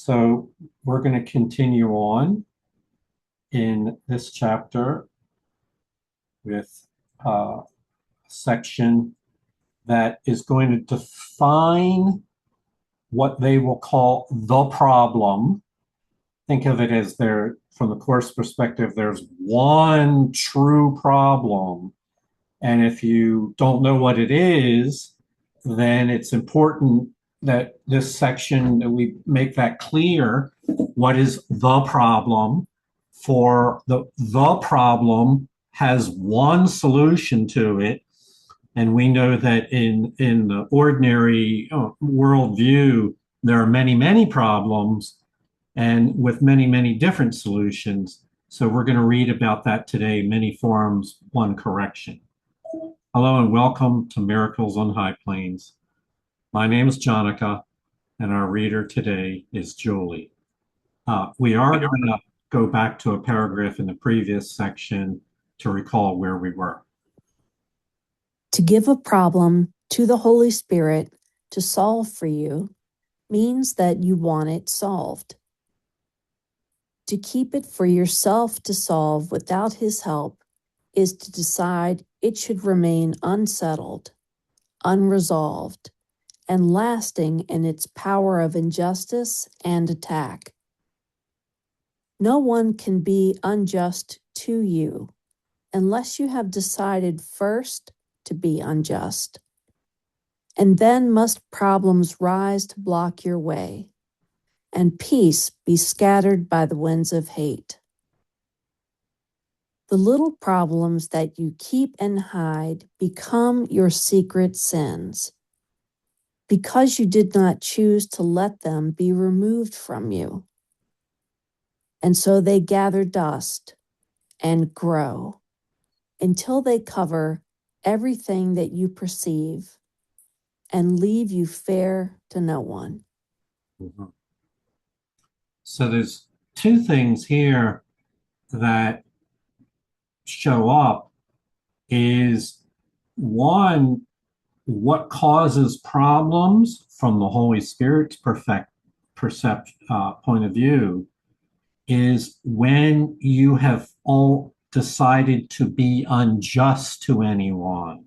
So we're going to continue on in this chapter with a section that is going to define what they will call the problem. Think of it as from the course perspective, there's one true problem. And if you don't know what it is, then it's important that this section, that we make that clear. What is the problem? For the problem has one solution to it. And we know that in the ordinary worldview, there are many, many problems and with many, many different solutions. So we're going to read about that today, many forms, one correction. Hello and welcome to Miracles on High Plains. My name is Jonica, and our reader today is Julie. We are going to go back to a paragraph in the previous section to recall where we were. To give a problem to the Holy Spirit to solve for you means that you want it solved. To keep it for yourself to solve without His help is to decide it should remain unsettled, unresolved, and lasting in its power of injustice and attack. No one can be unjust to you unless you have decided first to be unjust. And then must problems rise to block your way, and peace be scattered by the winds of hate. The little problems that you keep and hide become your secret sins, because you did not choose to let them be removed from you. And so they gather dust and grow until they cover everything that you perceive and leave you fair to no one. Mm-hmm. So there's two things here that show up. Is one, what causes problems from the Holy Spirit's point of view is when you have all decided to be unjust to anyone,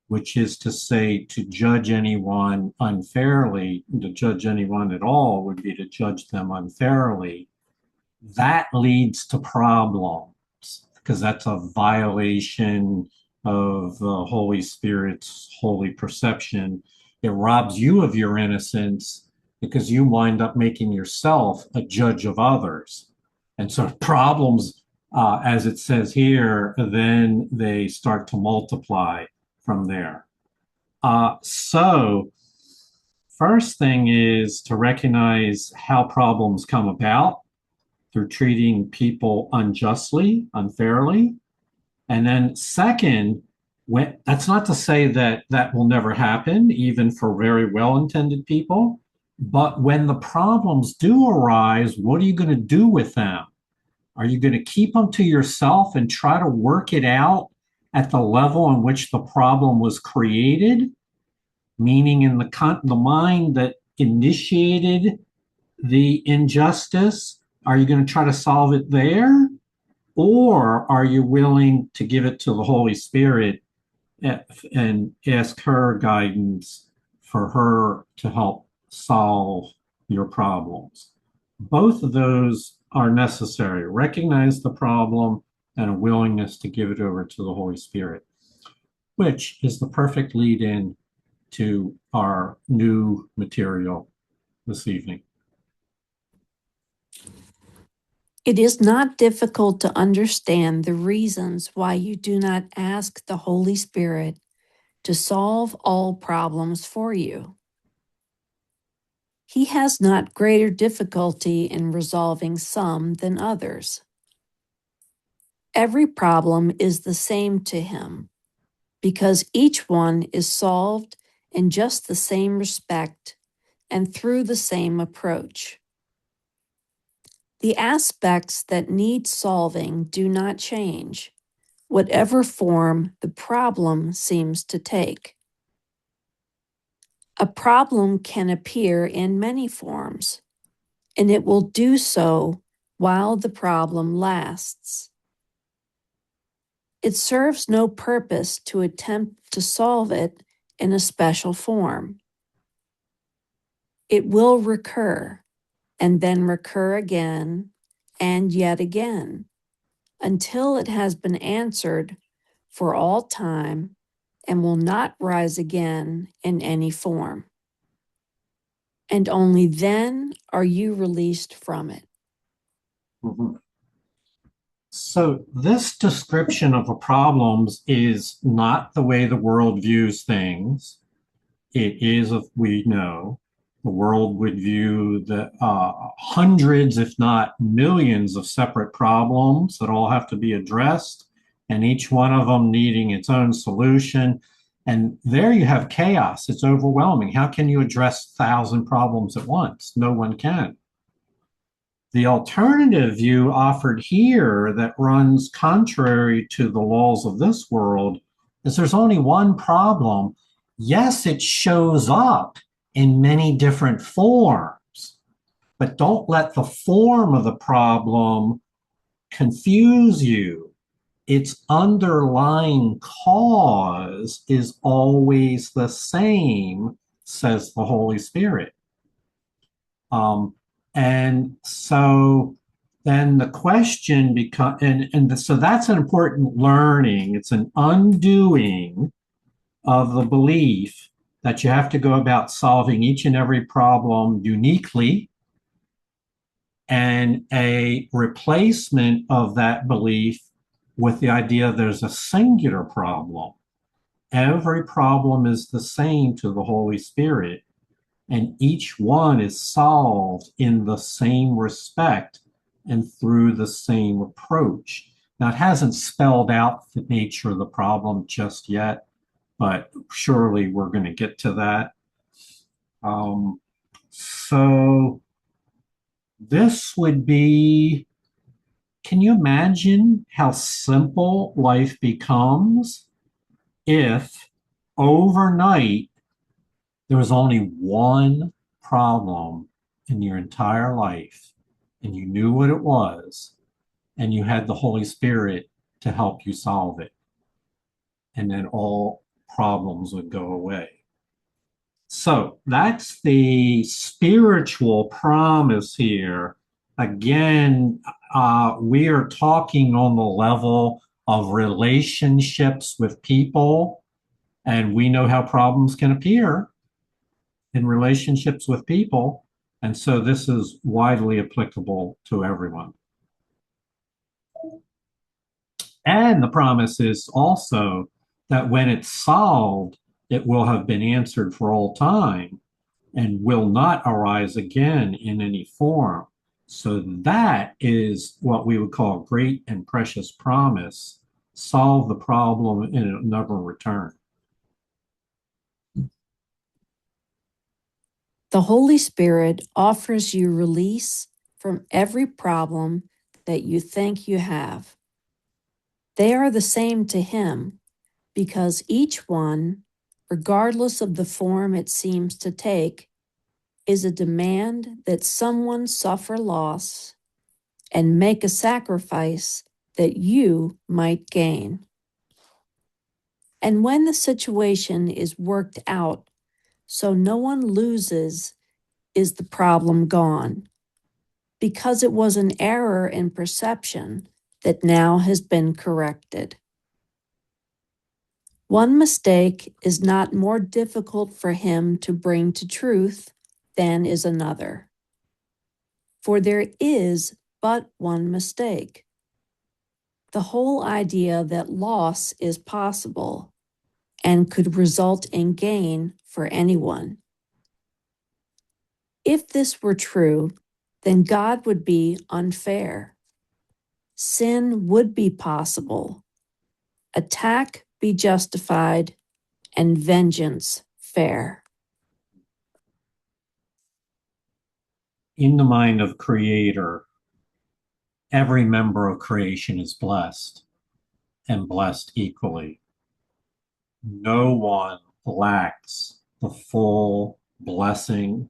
which is to say, to judge anyone unfairly. To judge anyone at all would be to judge them unfairly. That leads to problems because that's a violation of the Holy Spirit's holy perception. It robs you of your innocence because you wind up making yourself a judge of others. And so problems, as it says here, then they start to multiply from there. So first thing is to recognize how problems come about through treating people unjustly, unfairly. And then second, that's not to say that that will never happen, even for very well-intended people. But when the problems do arise, what are you going to do with them? Are you going to keep them to yourself and try to work it out at the level in which the problem was created, meaning in the mind that initiated the injustice? Are you going to try to solve it there? Or are you willing to give it to the Holy Spirit and ask her guidance for her to help solve your problems? Both of those are necessary. Recognize the problem and a willingness to give it over to the Holy Spirit, which is the perfect lead in to our new material this evening. It is not difficult to understand the reasons why you do not ask the Holy Spirit to solve all problems for you. He has not greater difficulty in resolving some than others. Every problem is the same to him, because each one is solved in just the same respect and through the same approach. The aspects that need solving do not change, whatever form the problem seems to take. A problem can appear in many forms, and it will do so while the problem lasts. It serves no purpose to attempt to solve it in a special form. It will recur, and then recur again, and yet again, until it has been answered for all time and will not rise again in any form. And only then are you released from it. Mhm. So this description of the problems is not the way the world views things. It is, if we know, the world would view the hundreds, if not millions, of separate problems that all have to be addressed, and each one of them needing its own solution. And there you have chaos. It's overwhelming. How can you address 1,000 problems at once? No one can. The alternative view offered here that runs contrary to the laws of this world is there's only one problem. Yes, it shows up in many different forms, but don't let the form of the problem confuse you. Its underlying cause is always the same, says the Holy Spirit. Um, and so then the question becomes, so that's an important learning. It's an undoing of the belief that you have to go about solving each and every problem uniquely, and a replacement of that belief with the idea there's a singular problem. Every problem is the same to the Holy Spirit, and each one is solved in the same respect and through the same approach. Now, it hasn't spelled out the nature of the problem just yet, but surely we're going to get to that. So this would be, can you imagine how simple life becomes if overnight there was only one problem in your entire life and you knew what it was and you had the Holy Spirit to help you solve it, and then all problems would go away? So that's the spiritual promise here. Again, we are talking on the level of relationships with people, and we know how problems can appear in relationships with people. And so this is widely applicable to everyone. And the promise is also that when it's solved, it will have been answered for all time and will not arise again in any form. So that is what we would call great and precious promise. Solve the problem and it'll never return. The Holy Spirit offers you release from every problem that you think you have. They are the same to Him because each one, regardless of the form it seems to take, is a demand that someone suffer loss and make a sacrifice that you might gain. And when the situation is worked out so no one loses, is the problem gone, because it was an error in perception that now has been corrected. One mistake is not more difficult for him to bring to truth than is another. For there is but one mistake. The whole idea that loss is possible and could result in gain for anyone. If this were true, then God would be unfair. Sin would be possible, attack be justified, and vengeance fair. In the mind of Creator, every member of creation is blessed and blessed equally. No one lacks the full blessing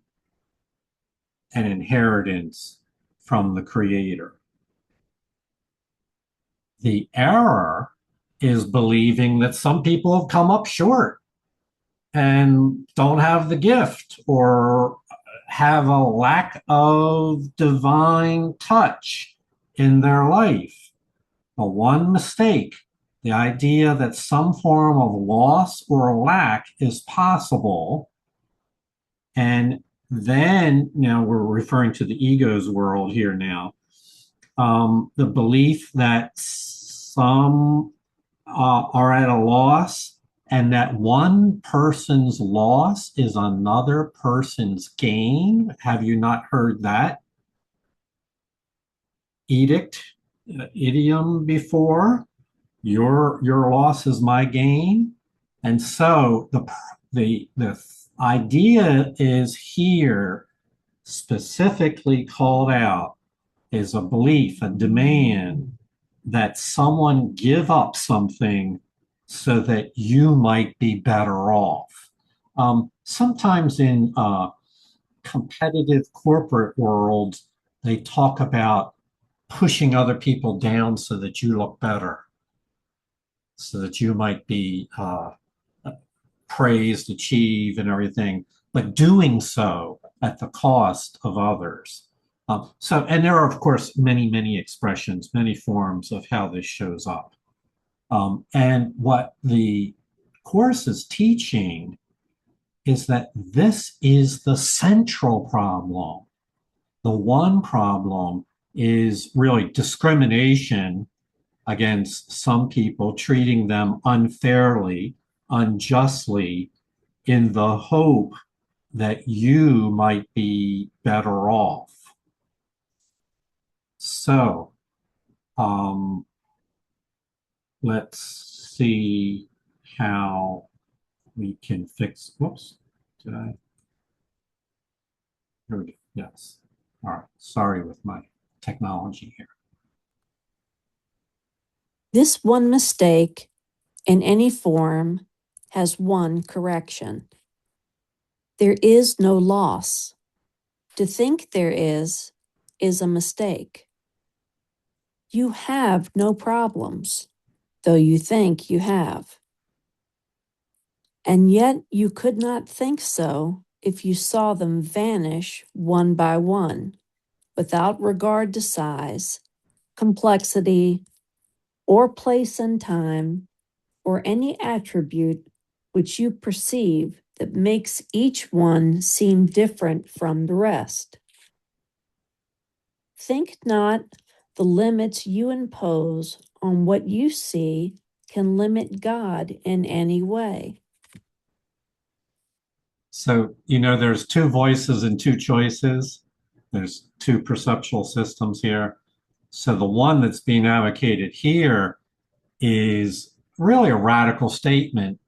an inheritance from the Creator. The error is believing that some people have come up short and don't have the gift or have a lack of divine touch in their life. The one mistake, the idea that some form of loss or lack is possible. And then, now we're referring to the ego's world here now, the belief that some are at a loss and that one person's loss is another person's gain. Have you not heard that idiom before? Your loss is my gain. And so the idea is here specifically called out is a belief, a demand that someone give up something so that you might be better off. Sometimes in competitive corporate worlds, they talk about pushing other people down so that you look better, so that you might be praised, achieved, and everything, but doing so at the cost of others. And there are, of course, many, many expressions, many forms of how this shows up. And what the Course is teaching is that this is the central problem. The one problem is really discrimination against some people, treating them unfairly, unjustly, in the hope that you might be better off. So, let's see how we can fix, whoops, did I? Here we go, yes. All right, sorry with my technology here. This one mistake in any form has one correction. There is no loss. To think there is a mistake. You have no problems, though you think you have. And yet you could not think so if you saw them vanish one by one, without regard to size, complexity, or place and time, or any attribute which you perceive that makes each one seem different from the rest. Think not the limits you impose on what you see can limit God in any way. So, there's two voices and two choices. There's two perceptual systems here. So the one that's being advocated here is really a radical statement.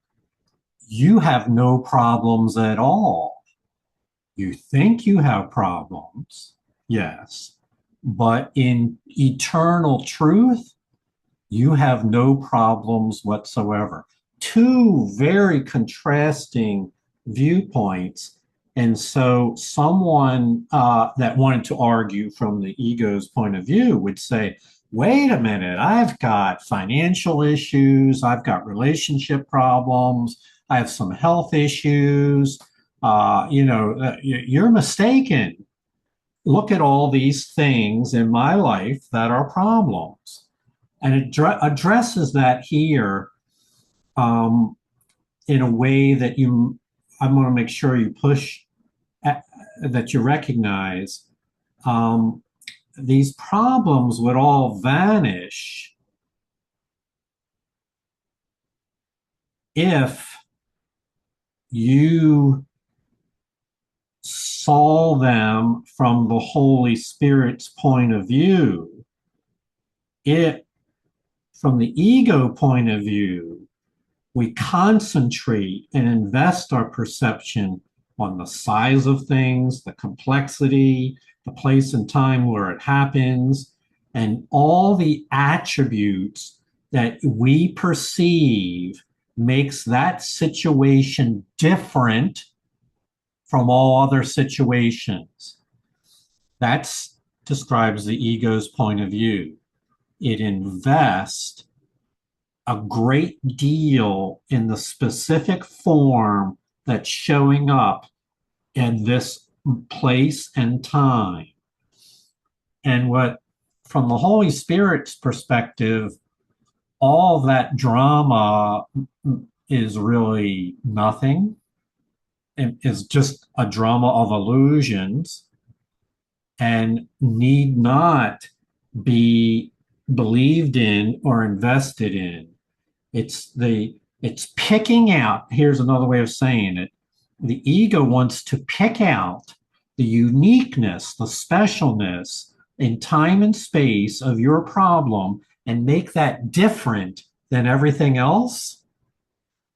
You have no problems at all. You think you have problems, yes, but in eternal truth, you have no problems whatsoever. Two very contrasting viewpoints. And so someone that wanted to argue from the ego's point of view would say, wait a minute, I've got financial issues, I've got relationship problems, I have some health issues. You're mistaken. Look at all these things in my life that are problems. And it addresses that here in a way that I want to make sure you push, that you recognize these problems would all vanish if you saw them from the Holy Spirit's point of view. From the ego point of view, we concentrate and invest our perception on the size of things, the complexity, the place and time where it happens, and all the attributes that we perceive makes that situation different from all other situations. That describes the ego's point of view. It invests a great deal in the specific form that's showing up in this place and time. And what, from the Holy Spirit's perspective, all that drama is really nothing. It is just a drama of illusions and need not be believed in or invested in. It's picking out, here's another way of saying it. The ego wants to pick out the uniqueness, the specialness in time and space of your problem and make that different than everything else.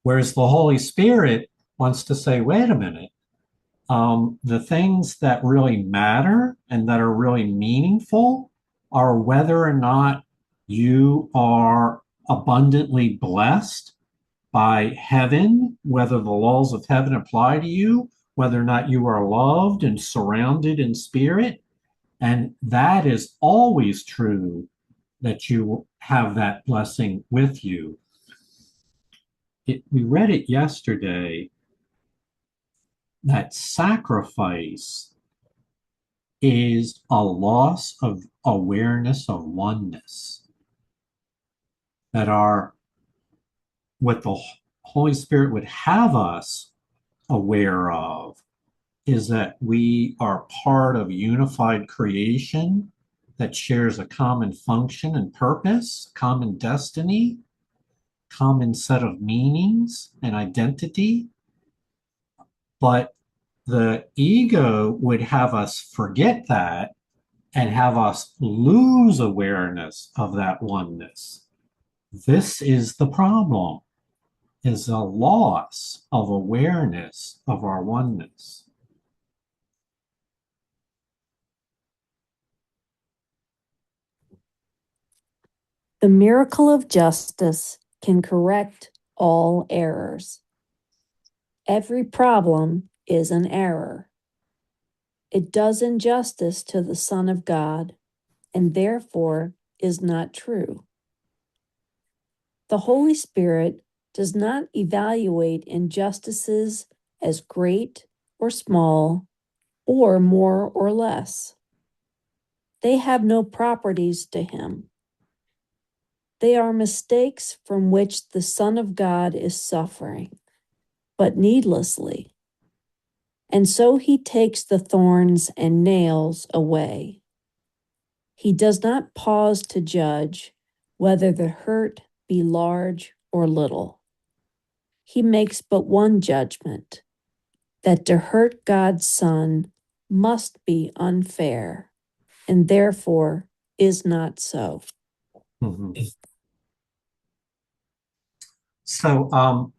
Whereas the Holy Spirit wants to say, wait a minute, the things that really matter and that are really meaningful are whether or not you are abundantly blessed by heaven, whether the laws of heaven apply to you, whether or not you are loved and surrounded in spirit. And that is always true, that you have that blessing with you. We read it yesterday, that sacrifice is a loss of awareness of oneness. That our, what the Holy Spirit would have us aware of is that we are part of unified creation that shares a common function and purpose, common destiny, common set of meanings and identity. But the ego would have us forget that and have us lose awareness of that oneness. This is the problem, is a loss of awareness of our oneness. The miracle of justice can correct all errors. Every problem is an error. It does injustice to the Son of God and therefore is not true. The Holy Spirit does not evaluate injustices as great or small or more or less. They have no properties to him. They are mistakes from which the Son of God is suffering, but needlessly. And so he takes the thorns and nails away. He does not pause to judge whether the hurt be large or little. He makes but one judgment, that to hurt God's Son must be unfair, and therefore is not so. Mm-hmm. So I'm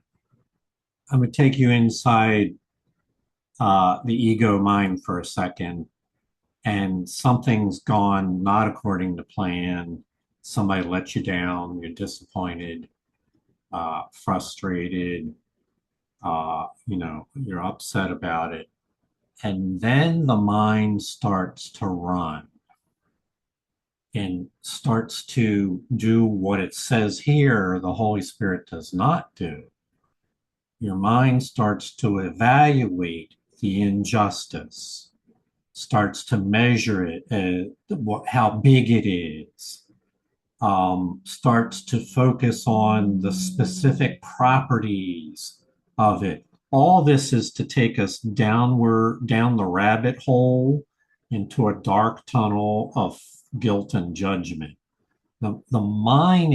going to take you inside the ego mind for a second, and something's gone not according to plan. Somebody let you down, you're disappointed, frustrated, you're upset about it. And then the mind starts to run and starts to do what it says here the Holy Spirit does not do. Your mind starts to evaluate the injustice, starts to measure it, how big it is, starts to focus on the specific properties of it. All this is to take us down the rabbit hole into a dark tunnel of guilt and judgment. The mind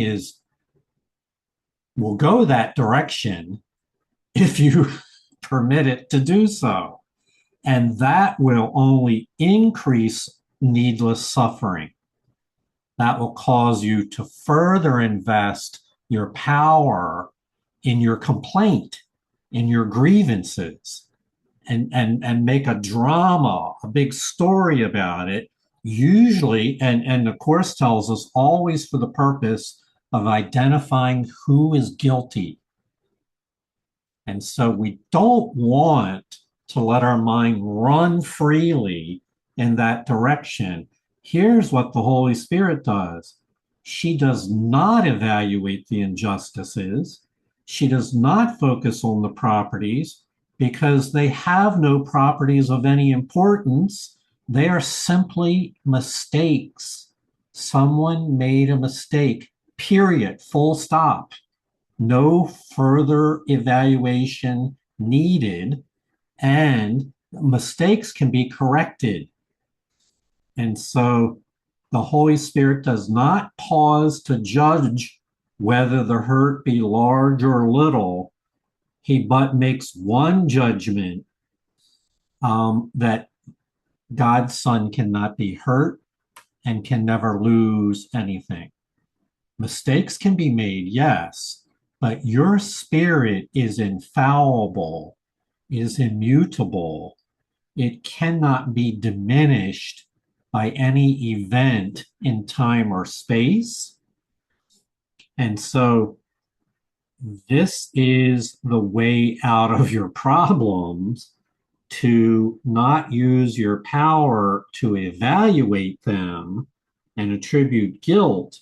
will go that direction if you permit it to do so. And that will only increase needless suffering. That will cause you to further invest your power in your complaint, in your grievances, and make a drama, a big story about it, usually, and the Course tells us, always for the purpose of identifying who is guilty. And so we don't want to let our mind run freely in that direction. Here's what the Holy Spirit does. She does not evaluate the injustices. She does not focus on the properties because they have no properties of any importance. They are simply mistakes. Someone made a mistake, period, full stop. No further evaluation needed, and mistakes can be corrected. And so the Holy Spirit does not pause to judge whether the hurt be large or little. He but makes one judgment, that God's Son cannot be hurt and can never lose anything. Mistakes can be made, yes, but your spirit is infallible, is immutable. It cannot be diminished by any event in time or space. And so this is the way out of your problems, to not use your power to evaluate them and attribute guilt,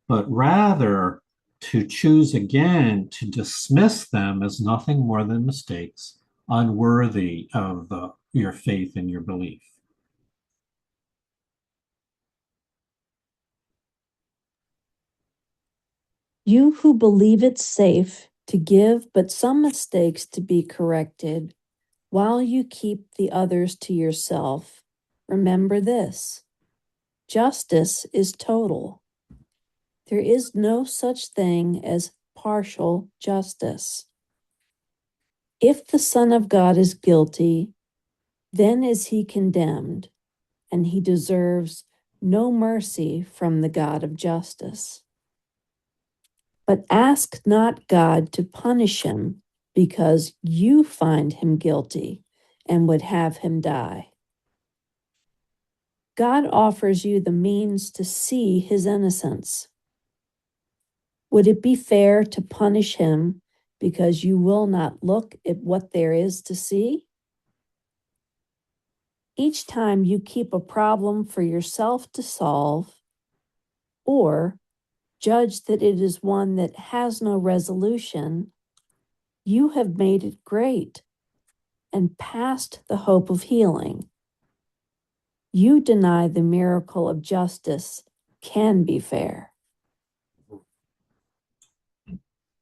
but rather to choose again to dismiss them as nothing more than mistakes, unworthy of your faith and your belief. You who believe it safe to give but some mistakes to be corrected, while you keep the others to yourself, remember this: justice is total. There is no such thing as partial justice. If the Son of God is guilty, then is he condemned, and he deserves no mercy from the God of justice. But ask not God to punish him because you find him guilty and would have him die. God offers you the means to see his innocence. Would it be fair to punish him because you will not look at what there is to see? Each time you keep a problem for yourself to solve, or judge that it is one that has no resolution, you have made it great and past the hope of healing. You deny the miracle of justice can be fair.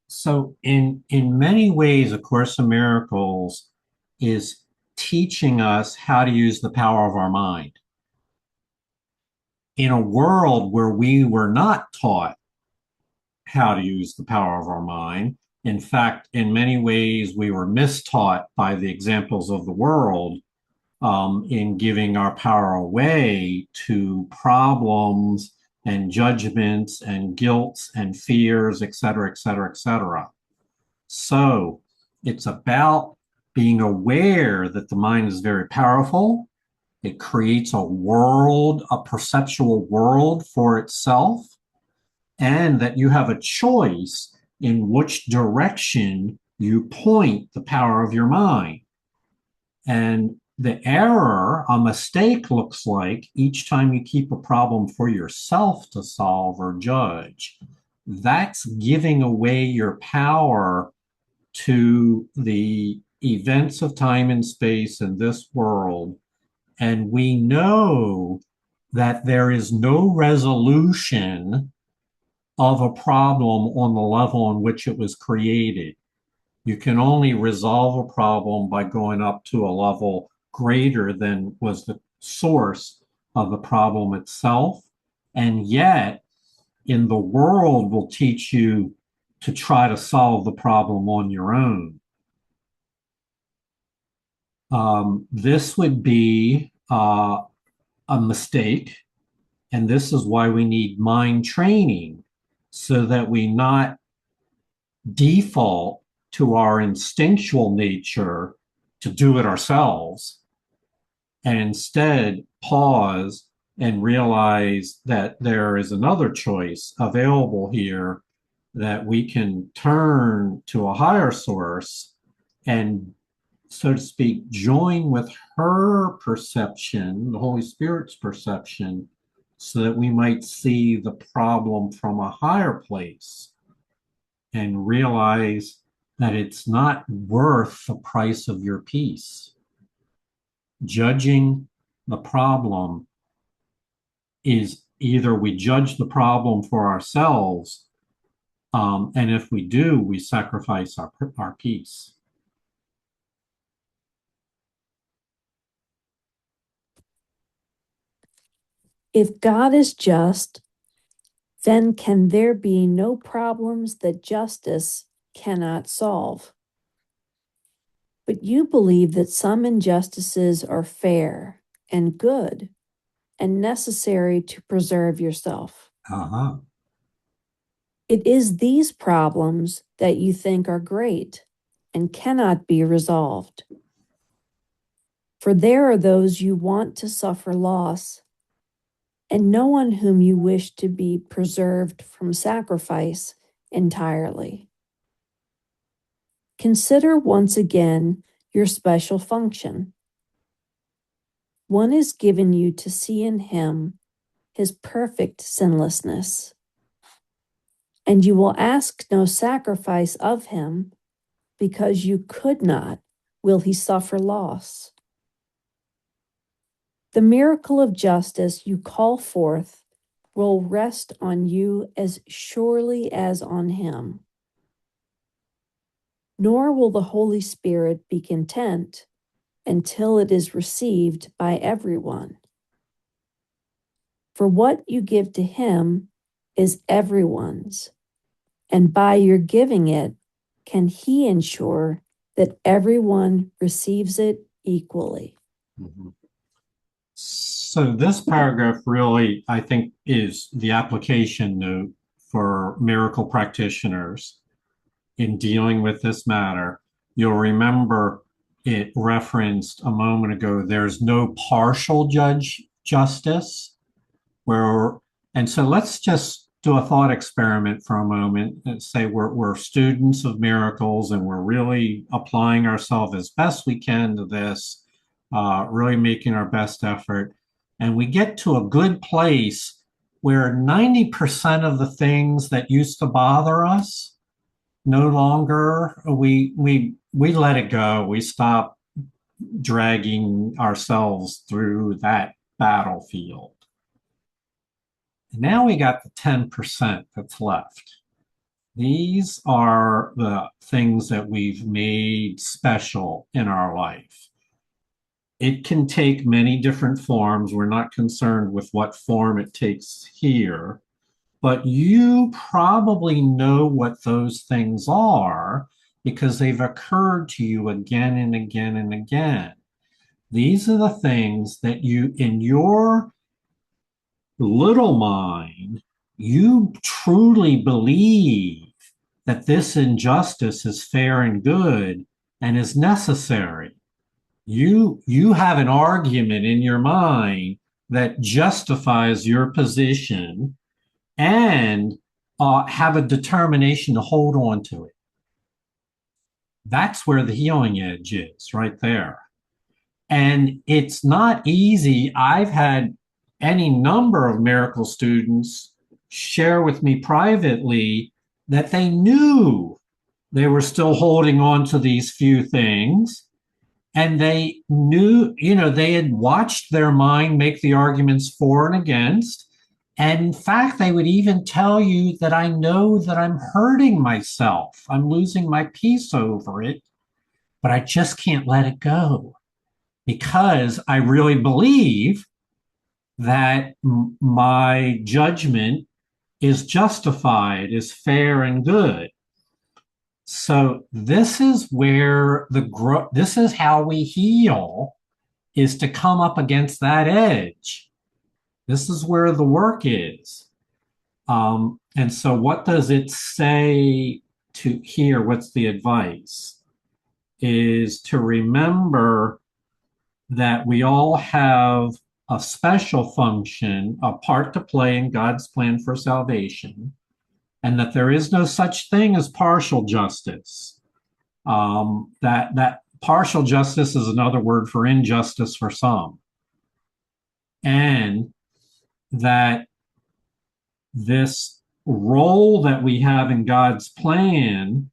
So in many ways, A Course in Miracles is teaching us how to use the power of our mind. In a world where we were not taught how to use the power of our mind, in fact, in many ways, we were mistaught by the examples of the world, in giving our power away to problems and judgments and guilts and fears, et cetera, et cetera, et cetera. So it's about being aware that the mind is very powerful. It creates a world, a perceptual world for itself, and that you have a choice in which direction you point the power of your mind. And the error, a mistake, looks like each time you keep a problem for yourself to solve or judge. That's giving away your power to the events of time and space in this world. And we know that there is no resolution of a problem on the level on which it was created. You can only resolve a problem by going up to a level greater than was the source of the problem itself. And yet, in the world, will teach you to try to solve the problem on your own. This would be a mistake, and this is why we need mind training, so that we not default to our instinctual nature to do it ourselves, and instead pause and realize that there is another choice available here, that we can turn to a higher source and so to speak, join with her perception, the Holy Spirit's perception, so that we might see the problem from a higher place and realize that it's not worth the price of your peace. Judging the problem is either we judge the problem for ourselves, and if we do, we sacrifice our peace. If God is just, then can there be no problems that justice cannot solve? But you believe that some injustices are fair and good and necessary to preserve yourself. Uh-huh. It is these problems that you think are great and cannot be resolved. For there are those you want to suffer loss, and no one whom you wish to be preserved from sacrifice entirely. Consider once again your special function. One is given you to see in him his perfect sinlessness, and you will ask no sacrifice of him because you could not will he suffer loss. The miracle of justice you call forth will rest on you as surely as on him. Nor will the Holy Spirit be content until it is received by everyone. For what you give to him is everyone's, and by your giving it, can he ensure that everyone receives it equally. Mm-hmm. So this paragraph really, I think, is the application note for miracle practitioners in dealing with this matter. You'll remember it referenced a moment ago, there's no partial justice where, and so let's just do a thought experiment for a moment and say we're students of miracles and we're really applying ourselves as best we can to this, really making our best effort. And we get to a good place where 90% of the things that used to bother us no longer, we let it go. We stop dragging ourselves through that battlefield. And now we got the 10% that's left. These are the things that we've made special in our life. It can take many different forms. We're not concerned with what form it takes here, but you probably know what those things are because they've occurred to you again and again and again. These are the things that you, in your little mind, you truly believe that this injustice is fair and good and is necessary. You have an argument in your mind that justifies your position and have a determination to hold on to it. That's where the healing edge is, right there. And it's not easy. I've had any number of miracle students share with me privately that they knew they were still holding on to these few things. And they knew, they had watched their mind make the arguments for and against. And in fact, they would even tell you that I know that I'm hurting myself. I'm losing my peace over it, but I just can't let it go because I really believe that my judgment is justified, is fair and good. So this is where this is how we heal, is to come up against that edge. This is where the work is. And so what does it say to here? What's the advice? Is to remember that we all have a special function, a part to play in God's plan for salvation, and that there is no such thing as partial justice. That partial justice is another word for injustice for some. And that this role that we have in God's plan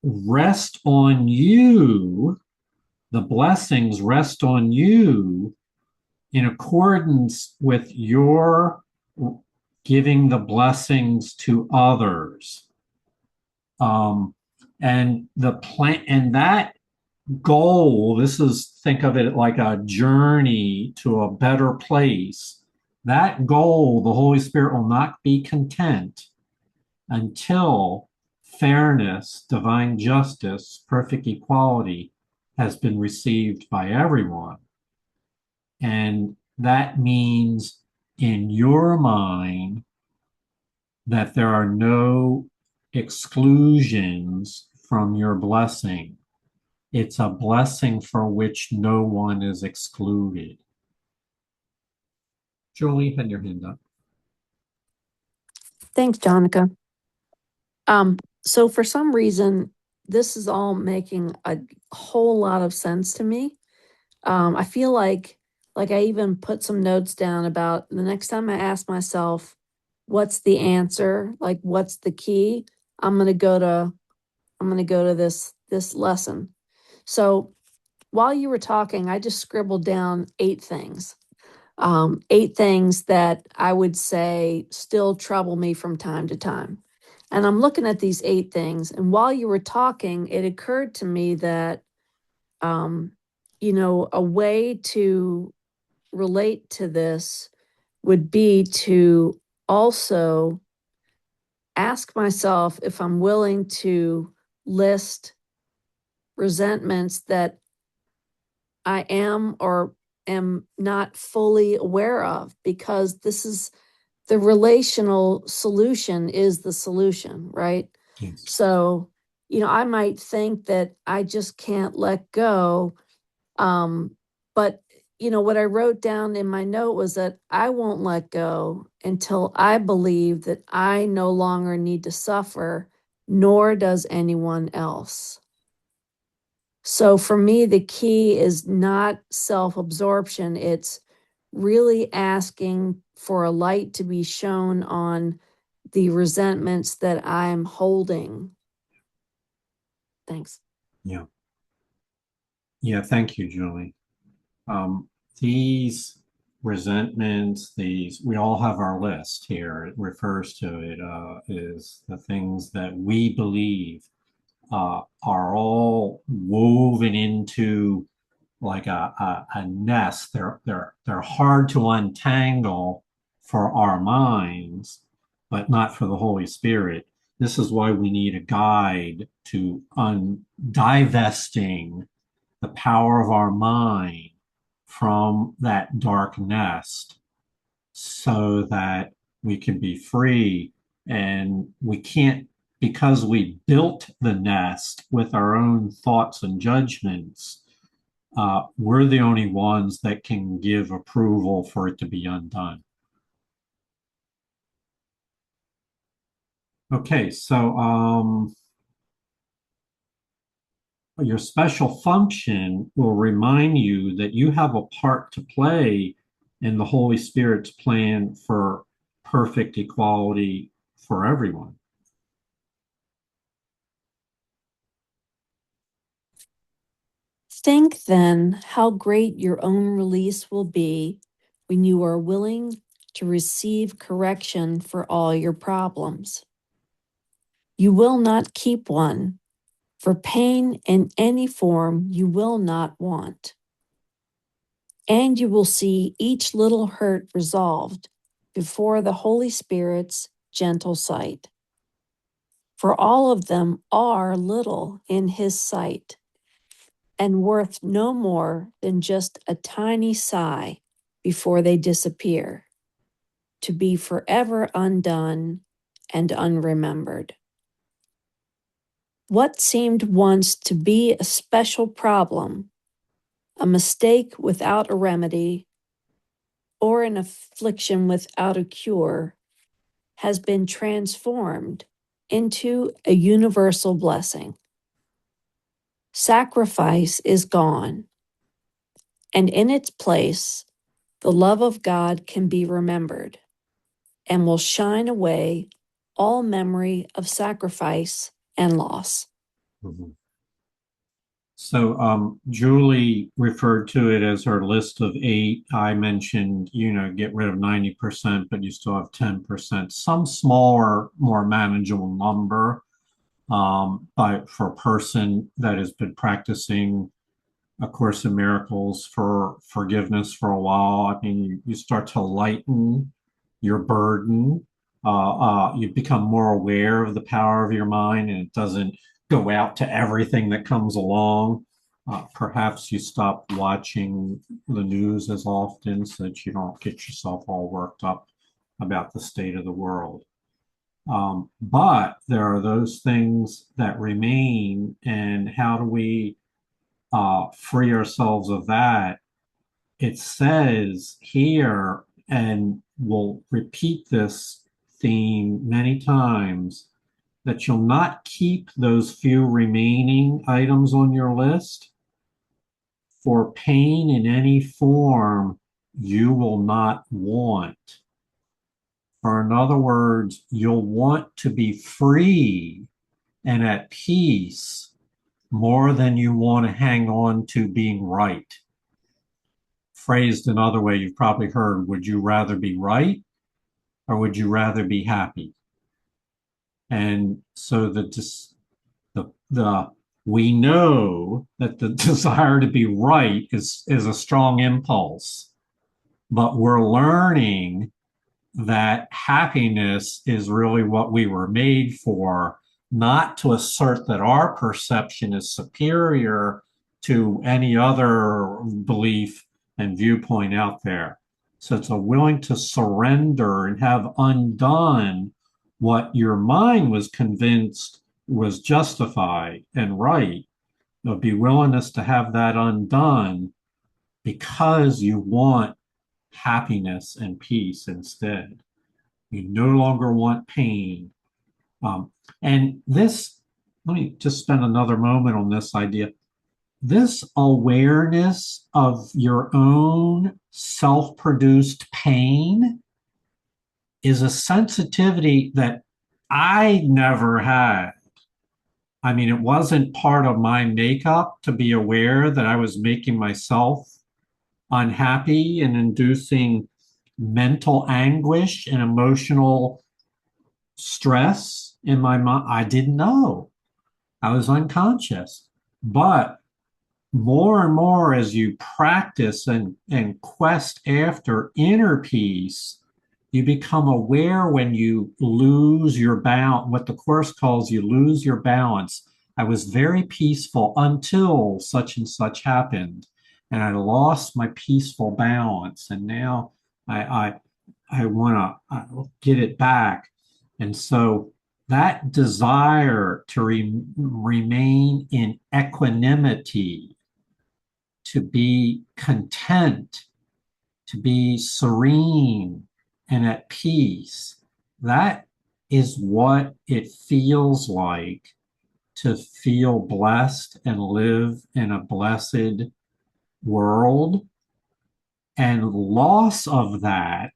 rest on you, the blessings rest on you in accordance with your giving the blessings to others. And the plan, and that goal, this is, think of it like a journey to a better place. That goal, the Holy Spirit will not be content until fairness, divine justice, perfect equality has been received by everyone. And that means in your mind that there are no exclusions from your blessing. It's a blessing for which no one is excluded. Julie, had your hand up. Thanks, Jonica. So for some reason, this is all making a whole lot of sense to me. I feel like I even put some notes down about the next time I ask myself, what's the answer? Like, what's the key? I'm gonna go to this lesson. So while you were talking, I just scribbled down 8 things. 8 things that I would say still trouble me from time to time. And I'm looking at these 8 things. And while you were talking, it occurred to me that, a way to relate to this would be to also ask myself if I'm willing to list resentments that I am or am not fully aware of, because this is the relational solution is the solution, right? Yes. So, I might think that I just can't let go. But, what I wrote down in my note was that I won't let go until I believe that I no longer need to suffer, nor does anyone else. So for me, the key is not self-absorption. It's really asking for a light to be shown on the resentments that I'm holding. Thanks. Yeah. Yeah, thank you, Julie. These resentments, we all have our list here. It refers to it is the things that we believe are all woven into like a nest. They're hard to untangle for our minds, but not for the Holy Spirit. This is why we need a guide to divesting the power of our mind from that dark nest so that we can be free. And we can't, because we built the nest with our own thoughts and judgments, we're the only ones that can give approval for it to be undone. Okay, so your special function will remind you that you have a part to play in the Holy Spirit's plan for perfect equality for everyone. Think then how great your own release will be when you are willing to receive correction for all your problems. You will not keep one, for pain in any form you will not want. And you will see each little hurt resolved before the Holy Spirit's gentle sight. For all of them are little in His sight, and worth no more than just a tiny sigh before they disappear, to be forever undone and unremembered. What seemed once to be a special problem, a mistake without a remedy, or an affliction without a cure, has been transformed into a universal blessing. Sacrifice is gone, and in its place, the love of God can be remembered and will shine away all memory of sacrifice and loss. Mhm. So Julie referred to it as her list of 8. I mentioned, get rid of 90%, but you still have 10%. Some smaller, more manageable number. But for a person that has been practicing A Course in Miracles for forgiveness for a while, I mean, you start to lighten your burden. You become more aware of the power of your mind, and it doesn't go out to everything that comes along. Perhaps you stop watching the news as often so that you don't get yourself all worked up about the state of the world. But there are those things that remain, and how do we free ourselves of that? It says here, and we'll repeat this theme many times, that you'll not keep those few remaining items on your list. For pain in any form, you will not want. Or, in other words, you'll want to be free and at peace more than you want to hang on to being right. Phrased another way, you've probably heard, would you rather be right or would you rather be happy? And so the we know that the desire to be right is a strong impulse, but we're learning that happiness is really what we were made for, not to assert that our perception is superior to any other belief and viewpoint out there. So it's a willing to surrender and have undone what your mind was convinced was justified and right. There'll be willingness to have that undone because you want happiness and peace instead. You no longer want pain. And this, let me just spend another moment on this idea. This awareness of your own self produced pain is a sensitivity that I never had. I mean, it wasn't part of my makeup to be aware that I was making myself unhappy and inducing mental anguish and emotional stress in my mind. I didn't know. I was unconscious. But more and more as you practice and quest after inner peace, you become aware when you lose your balance, what the Course calls you lose your balance. I was very peaceful until such and such happened, and I lost my peaceful balance, and now I I want to get it back. And so that desire to remain in equanimity, to be content, to be serene and at peace, that is what it feels like to feel blessed and live in a blessed world. And loss of that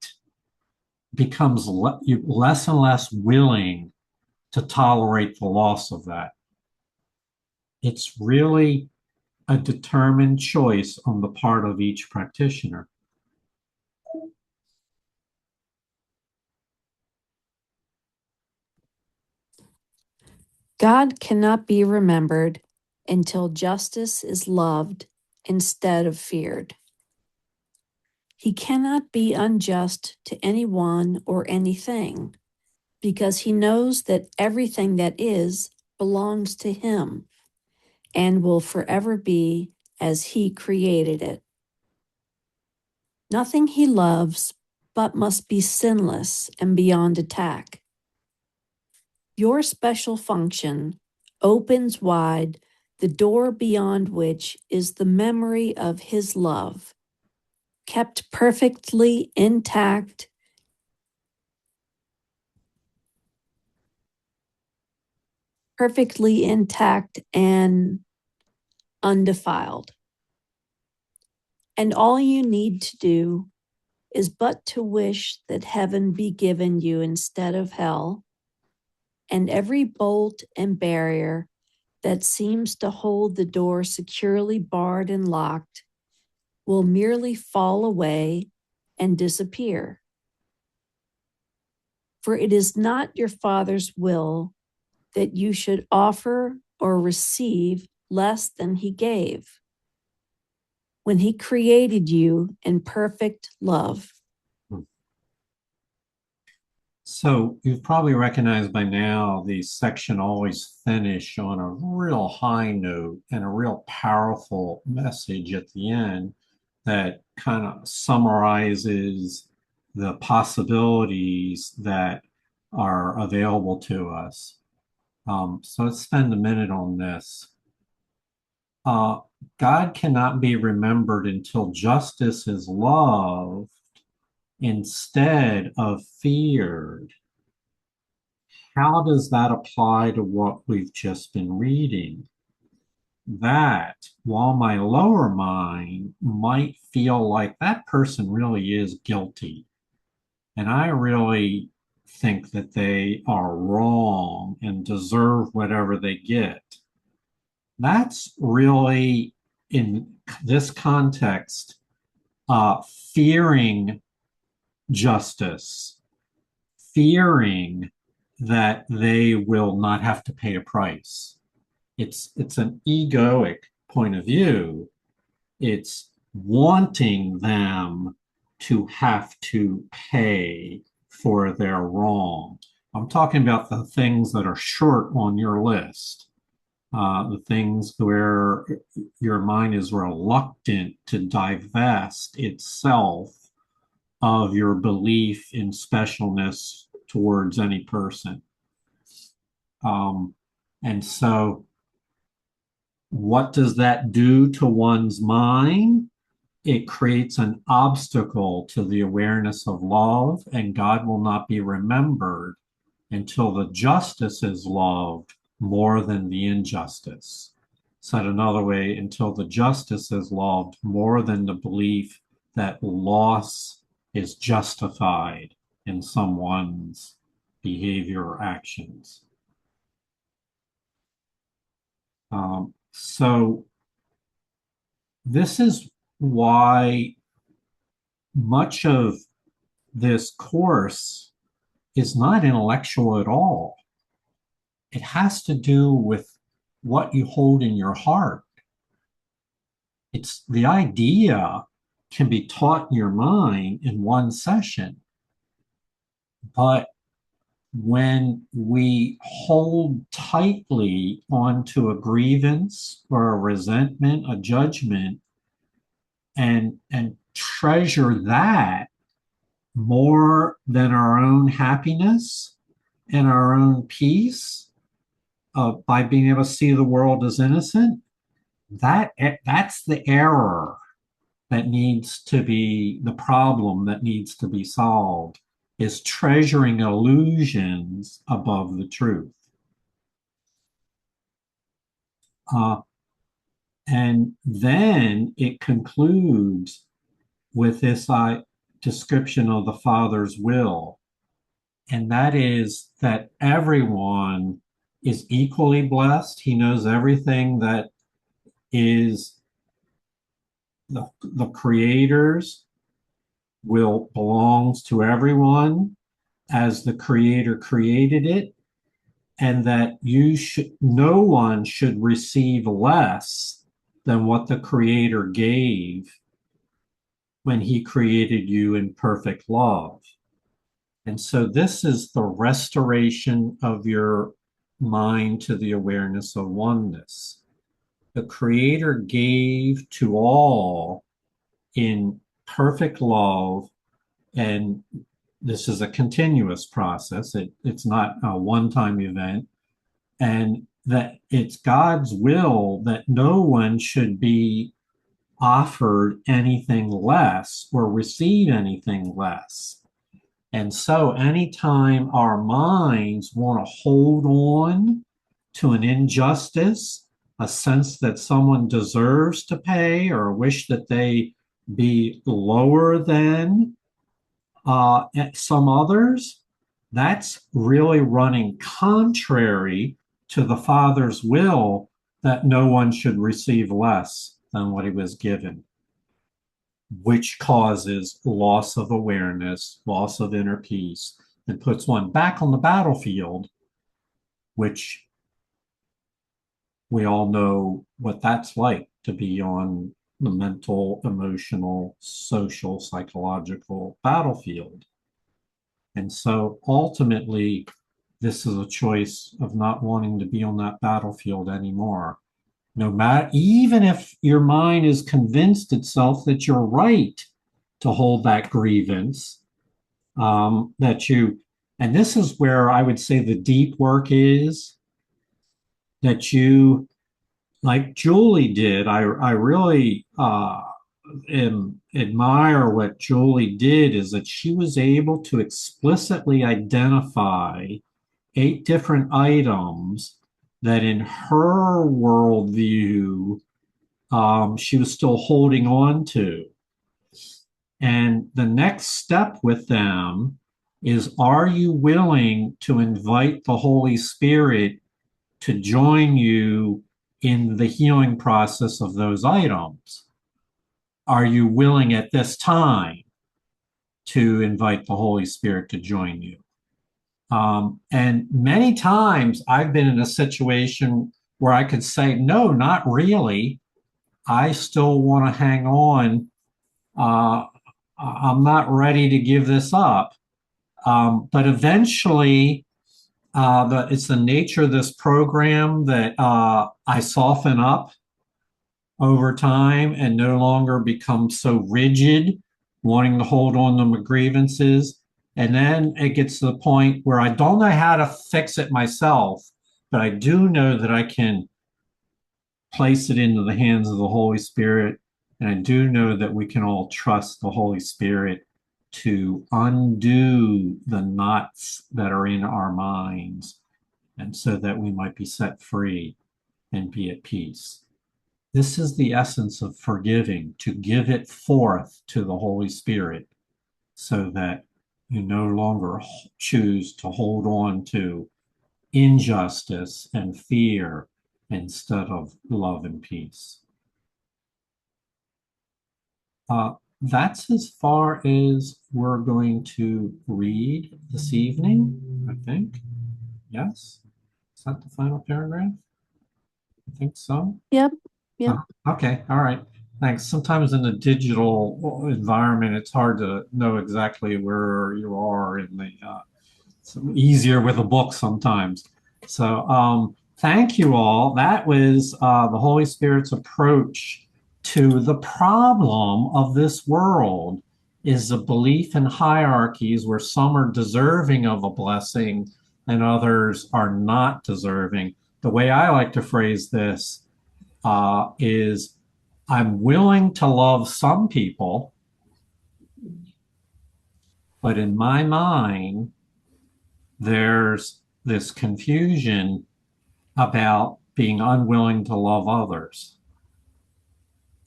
becomes less and less willing to tolerate the loss of that. It's really a determined choice on the part of each practitioner. God cannot be remembered until justice is loved instead of feared. He cannot be unjust to anyone or anything because he knows that everything that is belongs to him and will forever be as he created it. Nothing he loves but must be sinless and beyond attack. Your special function opens wide the door beyond which is the memory of his love, kept perfectly intact and undefiled. And all you need to do is but to wish that heaven be given you instead of hell, and every bolt and barrier that seems to hold the door securely barred and locked will merely fall away and disappear. For it is not your Father's will that you should offer or receive less than He gave when He created you in perfect love. So you've probably recognized by now the section always finish on a real high note and a real powerful message at the end that kind of summarizes the possibilities that are available to us. So let's spend a minute on this. God cannot be remembered until justice is loved instead of feared. How does that apply to what we've just been reading? That while my lower mind might feel like that person really is guilty, and I really think that they are wrong and deserve whatever they get, that's really, in this context, fearing justice, fearing that they will not have to pay a price. It's an egoic point of view. It's wanting them to have to pay for their wrong. I'm talking about the things that are short on your list, the things where your mind is reluctant to divest itself of your belief in specialness towards any person. And so, what does that do to one's mind? It creates an obstacle to the awareness of love, and God will not be remembered until the justice is loved more than the injustice. Said another way, until the justice is loved more than the belief that loss is justified in someone's behavior or actions. So this is why much of this course is not intellectual at all. It has to do with what you hold in your heart. It's the idea can be taught in your mind in one session, but when we hold tightly onto a grievance or a resentment, a judgment, and treasure that more than our own happiness and our own peace, by being able to see the world as innocent, that's the error that needs to be the problem that needs to be solved, is treasuring illusions above the truth. And then it concludes with this description of the Father's will, and that is that everyone is equally blessed. He knows everything that is the Creator's will belongs to everyone as the Creator created it, and that no one should receive less than what the Creator gave when He created you in perfect love. And so this is the restoration of your mind to the awareness of oneness. The Creator gave to all in perfect love, and this is a continuous process. It's not a one-time event, and that it's God's will that no one should be offered anything less or receive anything less. And so anytime our minds want to hold on to an injustice a sense that someone deserves to pay or a wish that they be lower than some others, that's really running contrary to the Father's will that no one should receive less than what he was given, which causes loss of awareness, loss of inner peace, and puts one back on the battlefield, which we all know what that's like to be on the mental, emotional, social, psychological battlefield. And so ultimately, this is a choice of not wanting to be on that battlefield anymore. No matter, even if your mind is convinced itself that you're right to hold that grievance, and this is where I would say the deep work is that you, like Julie did, I really admire what Julie did is that she was able to explicitly identify 8 different items that in her worldview she was still holding on to. And the next step with them is, are you willing to invite the Holy Spirit to join you in the healing process of those items? Are you willing at this time to invite the Holy Spirit to join you? And many times I've been in a situation where I could say, no, not really. I still want to hang on. I'm not ready to give this up. But eventually, it's the nature of this program that I soften up over time and no longer become so rigid, wanting to hold on to my grievances. And then it gets to the point where I don't know how to fix it myself, but I do know that I can place it into the hands of the Holy Spirit. And I do know that we can all trust the Holy Spirit to undo the knots that are in our minds, and so that we might be set free and be at peace. This is the essence of forgiving, to give it forth to the Holy Spirit so that you no longer choose to hold on to injustice and fear instead of love and peace. That's as far as we're going to read this evening, I think. Yes? Is that the final paragraph? I think so. Yep. Yep. Okay. All right. Thanks. Sometimes in the digital environment, it's hard to know exactly where you are in the, it's easier with a book sometimes. So thank you all. That was the Holy Spirit's approach to the problem of this world, is a belief in hierarchies where some are deserving of a blessing and others are not deserving. The way I like to phrase this is, I'm willing to love some people, but in my mind, there's this confusion about being unwilling to love others.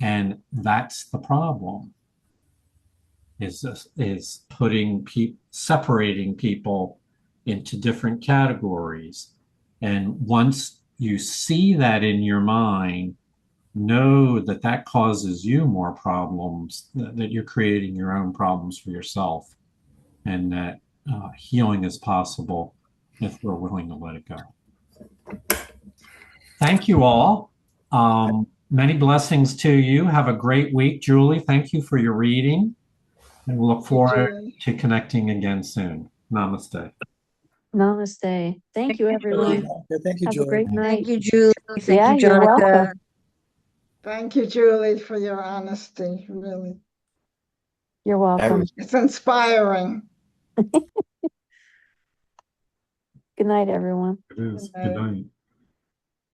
And that's the problem, is separating people into different categories. And once you see that in your mind, know that that causes you more problems, that you're creating your own problems for yourself, and that healing is possible if we're willing to let it go. Thank you all. Many blessings to you. Have a great week. Julie, thank you for your reading, and we'll look forward to connecting again soon. Namaste. Namaste. Thank you, everyone. Thank you, Have Julie. a great night. Thank you, Julie. Thank Yeah, you, you're Jonica. welcome. Thank you, Julie, for your honesty. Really, You're welcome. it's inspiring. Good night, everyone. It is. Good night.